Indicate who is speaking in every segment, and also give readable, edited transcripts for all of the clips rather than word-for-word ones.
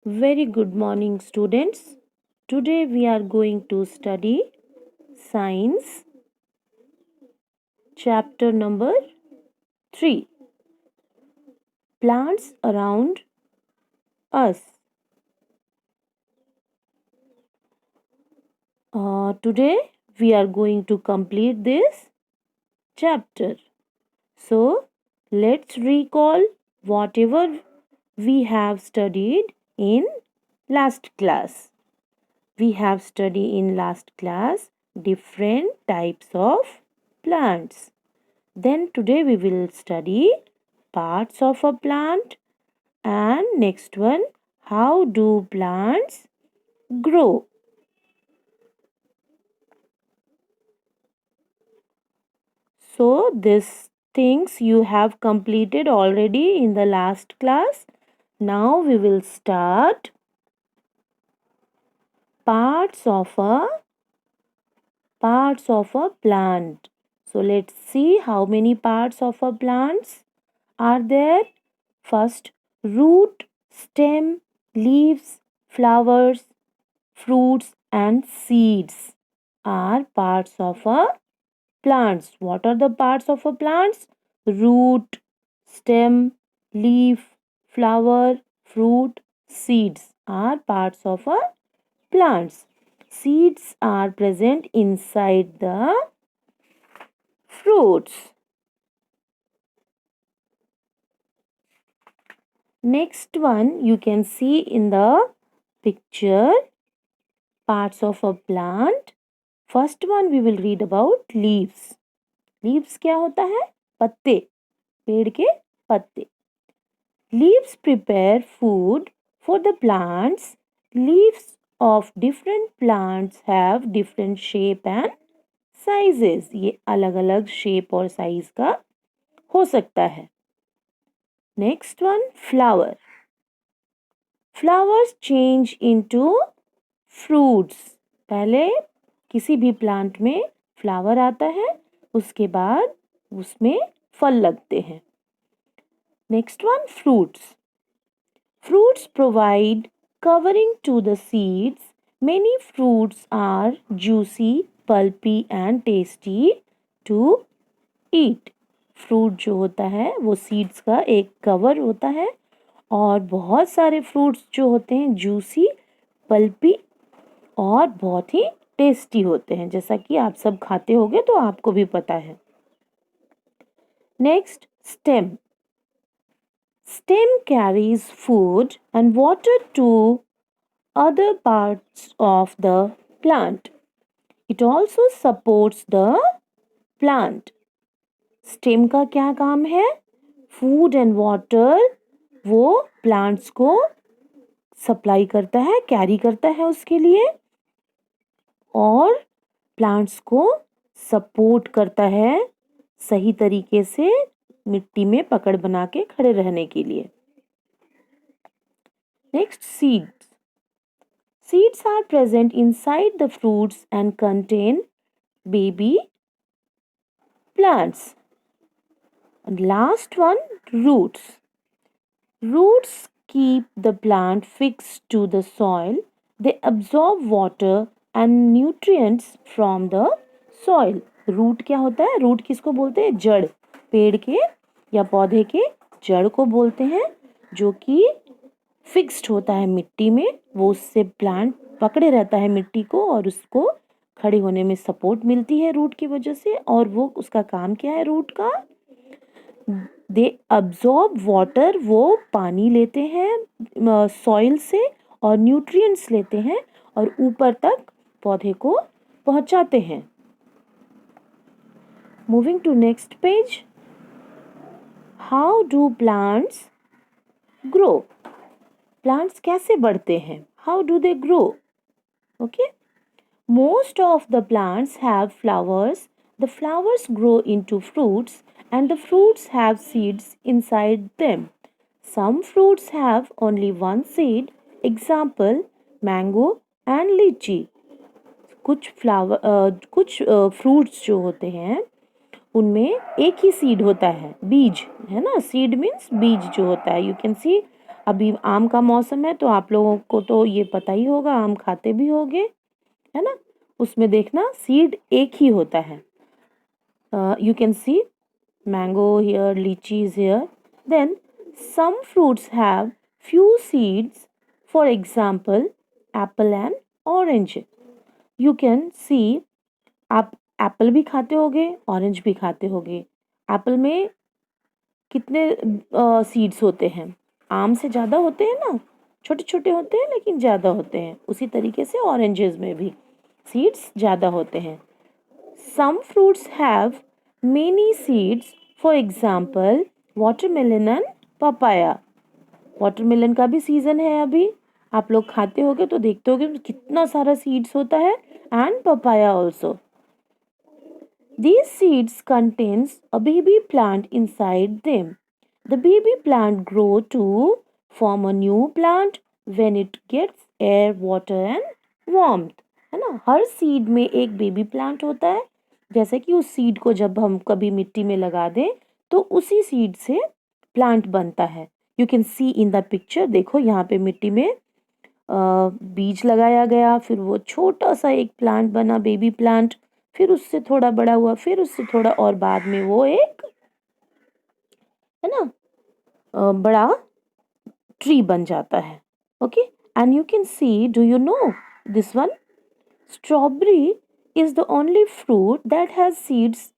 Speaker 1: Very good morning, students. Today we are going to study Science, chapter number 3, Plants Around Us. Today we are going to complete this chapter. So, let's recall whatever we have studied in last class. We have studied in last class different types of plants. Then today we will study parts of a plant, and next one, how do plants grow? So these things you have completed already in the last class. Now we will start parts of a plant. So let's see how many parts of a plants are there. First, root, stem, leaves, flowers, fruits and seeds are parts of a plants. What are the parts of a plants? Root, stem, leaf, flower, fruit, seeds are parts of a plants. Seeds are present inside the fruits. Next one you can see in the picture, parts of a plant. First one we will read about leaves. Leaves क्या होता है? पत्ते, पेड़ के पत्ते. Leaves prepare food for the plants. Leaves of different plants have different shape and sizes. ये अलग अलग shape और size का हो सकता है. Next one, flower. Flowers change into fruits. पहले किसी भी प्लांट में फ्लावर आता है, उसके बाद उसमें फल लगते हैं. Next one, fruits. Fruits provide covering to the seeds. Many fruits are juicy, pulpy and tasty to eat. Fruit जो होता है वो सीड्स का एक कवर होता है और बहुत सारे फ्रूट्स जो होते हैं जूसी, पल्पी और बहुत ही टेस्टी होते हैं, जैसा कि आप सब खाते होंगे तो आपको भी पता है. Next, stem. Stem carries food and water to other parts of the plant. It also supports the plant. Stem का क्या काम है? Food and water वो plants को सप्लाई करता है, कैरी करता है उसके लिए और प्लांट्स को सपोर्ट करता है सही तरीके से मिट्टी में पकड़ बना के खड़े रहने के लिए. Next, seeds. Seeds are present inside the fruits and contain baby plants. And last one, roots. Roots keep the plant fixed to the soil. They absorb water and nutrients from the soil. Root क्या होता है? Root किसको बोलते हैं? जड़. पेड़ के या पौधे के जड़ को बोलते हैं, जो कि फिक्स्ड होता है मिट्टी में. वो उससे प्लांट पकड़े रहता है मिट्टी को और उसको खड़े होने में सपोर्ट मिलती है रूट की वजह से. और वो उसका काम क्या है रूट का? दे अब्जॉर्ब वाटर, वो पानी लेते हैं सॉइल से और न्यूट्रिएंट्स लेते हैं और ऊपर तक पौधे को पहुंचाते हैं. Moving to next page. How do plants grow? Plants कैसे बढ़ते हैं? How do they grow? Okay. Most of the plants have flowers. The flowers grow into fruits and the fruits have seeds inside them. Some fruits have only one seed. Example, mango and lychee. कुछ fruits जो होते हैं उनमें एक ही seed होता है, बीज है ना. सीड मीन्स बीज जो होता है. यू कैन सी अभी आम का मौसम है तो आप लोगों को तो ये पता ही होगा, आम खाते भी होंगे, है ना। उसमें देखना सीड एक ही होता है. You can see mango here, lychee is here. Then some fruits have few seeds, for example, apple and orange. You can see आप एप्पल भी खाते होगे, ऑरेंज भी खाते होगे. एप्पल में कितने सीड्स होते हैं? आम से ज़्यादा होते हैं ना, छोटे छोटे होते हैं लेकिन ज़्यादा होते हैं. उसी तरीके से ऑरेंजेस में भी सीड्स ज़्यादा होते हैं. Some fruits have many seeds, for example, watermelon and papaya. Watermelon का भी सीजन है अभी, आप लोग खाते होगे तो देखते होगे कितना सारा सीड्स होता है. And papaya also. These seeds contains a baby plant inside them. The baby plant grow to form a new plant when it gets air, water and warmth. है ना, हर सीड में एक बेबी प्लांट होता है. जैसे कि उस सीड को जब हम कभी मिट्टी में लगा दें तो उसी सीड से प्लांट बनता है. You can C in the picture. देखो यहाँ पे मिट्टी में बीज लगाया गया, फिर वो छोटा सा एक प्लांट बना, बेबी प्लांट, फिर उससे थोड़ा बड़ा हुआ, फिर उससे थोड़ा और बाद में वो एक, है ना, बड़ा ट्री बन जाता है. Okay. And you can C, do you know this one, strawberry is the only fruit that has seeds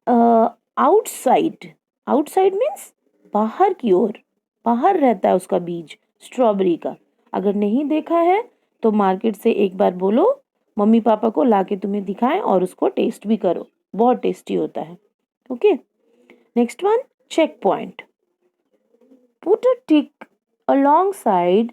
Speaker 1: outside. Outside means बाहर की ओर, बाहर रहता है उसका बीज स्ट्रॉबेरी का. अगर नहीं देखा है तो मार्केट से एक बार बोलो मम्मी पापा को लाके तुम्हें दिखाएं और उसको टेस्ट भी करो, बहुत टेस्टी होता है. Okay. Next one, checkpoint. Put a tick alongside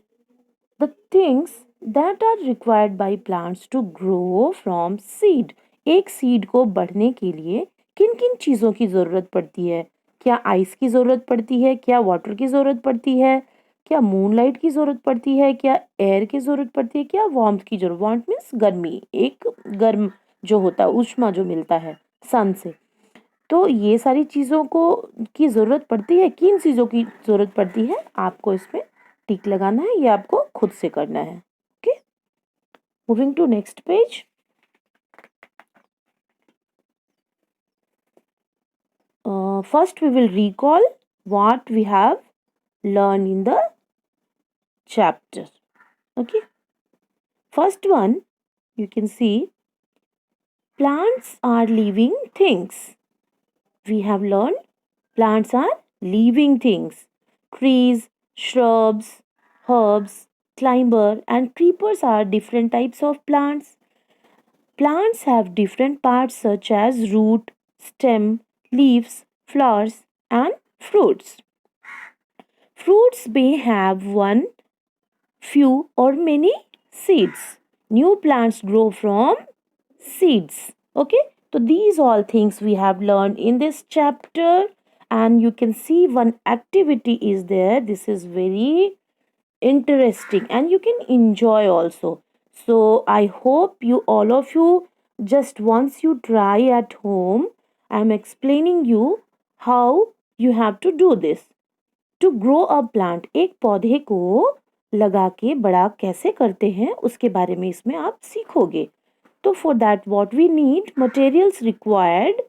Speaker 1: the things that are required by plants to grow from seed. एक सीड को बढ़ने के लिए किन किन चीज़ों की ज़रूरत पड़ती है? क्या आइस की ज़रूरत पड़ती है? क्या वाटर की ज़रूरत पड़ती है? क्या मूनलाइट की ज़रूरत पड़ती है? क्या एयर की ज़रूरत पड़ती है? क्या वार्मथ की ज़रूरत? वार्मथ मीन्स गर्मी, एक गर्म जो होता है, ऊष्मा जो मिलता है सन से. तो ये सारी चीज़ों को की ज़रूरत पड़ती है. किन चीज़ों की ज़रूरत पड़ती है आपको इसमें टिक लगाना है, ये आपको खुद से करना है. Okay. Moving to next page. First we will recall what we have learned in the chapter. Okay. First one, you can see plants are living things. We have learned plants are living things. Trees, shrubs, herbs, climber and creepers are different types of plants. Plants have different parts such as root, stem, leaves, flowers and fruits. Fruits may have one, few or many seeds. New plants grow from seeds. Okay, so these all things we have learned in this chapter, and you can see one activity is there. This is very interesting and you can enjoy also. So I hope you all of you just once you try at home. I am explaining you how you have to do this. To grow a plant, एक पौधे को लगा के बड़ा कैसे करते हैं उसके बारे में इसमें आप सीखोगे. तो for that what we need, materials required,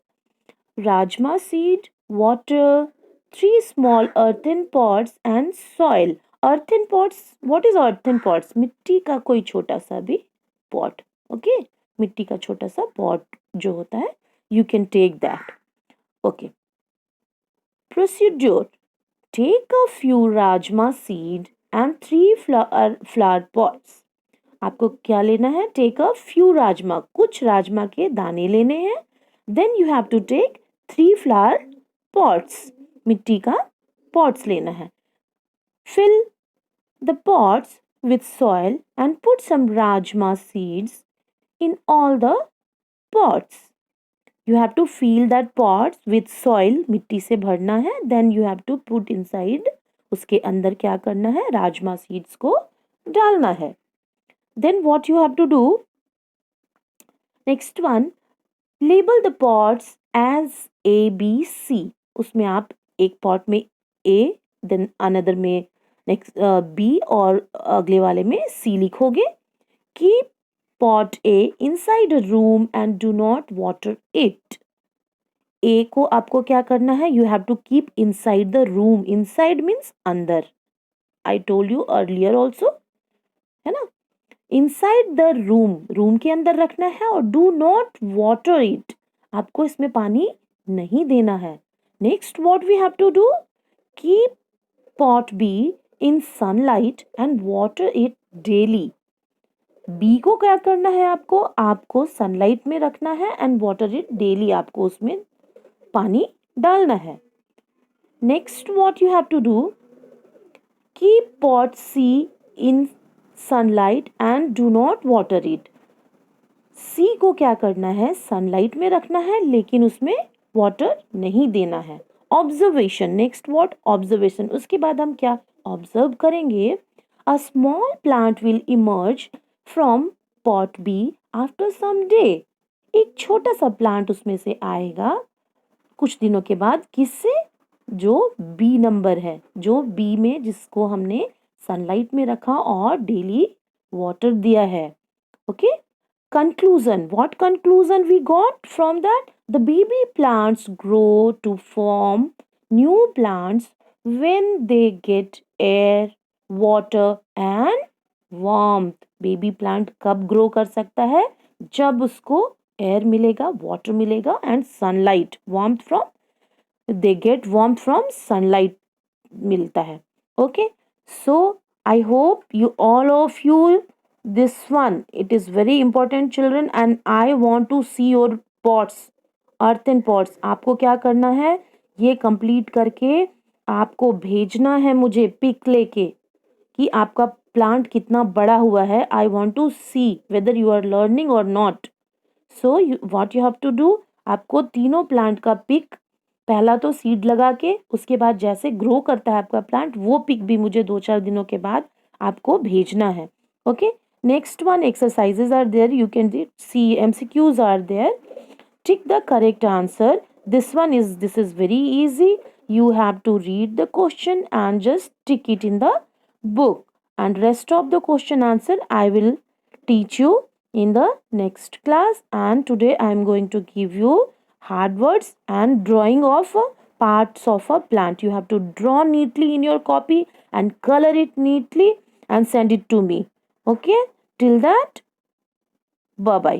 Speaker 1: rajma seed, water, 3 small earthen pots and soil. earthen pots, what is earthen pots? मिट्टी का कोई छोटा सा भी पॉट. ओके, मिट्टी का छोटा सा पॉट जो होता है, you can take that. Okay. Procedure, take a few rajma seed and 3 flower pots. आपको क्या लेना है? Take a few राजमा, कुछ राजमा के दाने लेने हैं. Then you have to take 3 flower pots, मिट्टी का pots लेना है. Fill the pots with soil and put some rajma seeds in all the pots. You have to fill that pot with soil, मिट्टी से भरना है. Then you have to put inside, उसके अंदर क्या करना है? राजमा सीड्स को डालना है. Then what you have to do? Next one, label the pots as A, B, C. उसमें आप एक pot में A, then another में नेक्स्ट बी और अगले वाले में सी लिखोगे। Keep pot A inside a room and do not water it. A को आपको क्या करना है, you have to keep inside the room, inside means अंदर, I told you earlier also, है ना। इनसाइड द रूम, रूम के अंदर रखना है, और डू नॉट वाटर इट, आपको इसमें पानी नहीं देना है। Next what we have to do, keep pot B in sunlight and water it daily. B को क्या करना है, आपको सनलाइट में रखना है एंड वाटर इट डेली, आपको उसमें पानी डालना है। Next what you have to do, keep pot C in sunlight and do not water it. C को क्या करना है, सनलाइट में रखना है लेकिन उसमें वाटर नहीं देना है। ऑब्जर्वेशन, नेक्स्ट व्हाट, ऑब्जर्वेशन, उसके बाद हम क्या ऑब्जर्व करेंगे, a small plant will emerge from pot B after some day. एक छोटा सा प्लांट उसमें से आएगा कुछ दिनों के बाद, किससे, जो बी नंबर है, जो बी में जिसको हमने सनलाइट में रखा और डेली वाटर दिया है। Okay, conclusion, what conclusion we got from that, the baby plants grow to form new plants when they get air, water and warmth। baby plant कब grow कर सकता है, जब उसको air मिलेगा, water मिलेगा and sunlight, warmth from, they get warmth from sunlight मिलता है। Okay, so I hope you all of you, this one, it is very important children, and I want to see your pots, earthen pots। आपको क्या करना है, ये complete करके आपको भेजना है मुझे पिक लेके कि आपका प्लांट कितना बड़ा हुआ है। I want to see whether you are learning और not. So what you have to do, आपको तीनों प्लांट का पिक, पहला तो सीड लगा के, उसके बाद जैसे ग्रो करता है आपका प्लांट, वो पिक भी मुझे 2-4 दिनों के बाद आपको भेजना है। Okay, next one, exercises are there, you can see, MCQs are there, tick the correct answer। This is very easy, you have to read the question and just tick it in the book, and rest of the question answer I will teach you in the next class। And today I am going to give you hard words and drawing of parts of a plant, you have to draw neatly in your copy and color it neatly and send it to me। Okay, till that, bye bye।